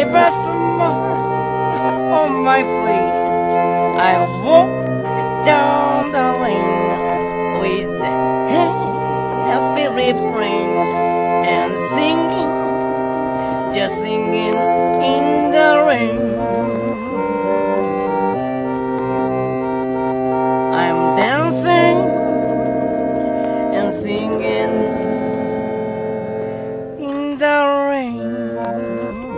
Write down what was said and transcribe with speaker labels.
Speaker 1: have a smile on my face. I walk down the lane with a happy refrain and singing, just singing in the rain. I'm dancing and singing in the rain.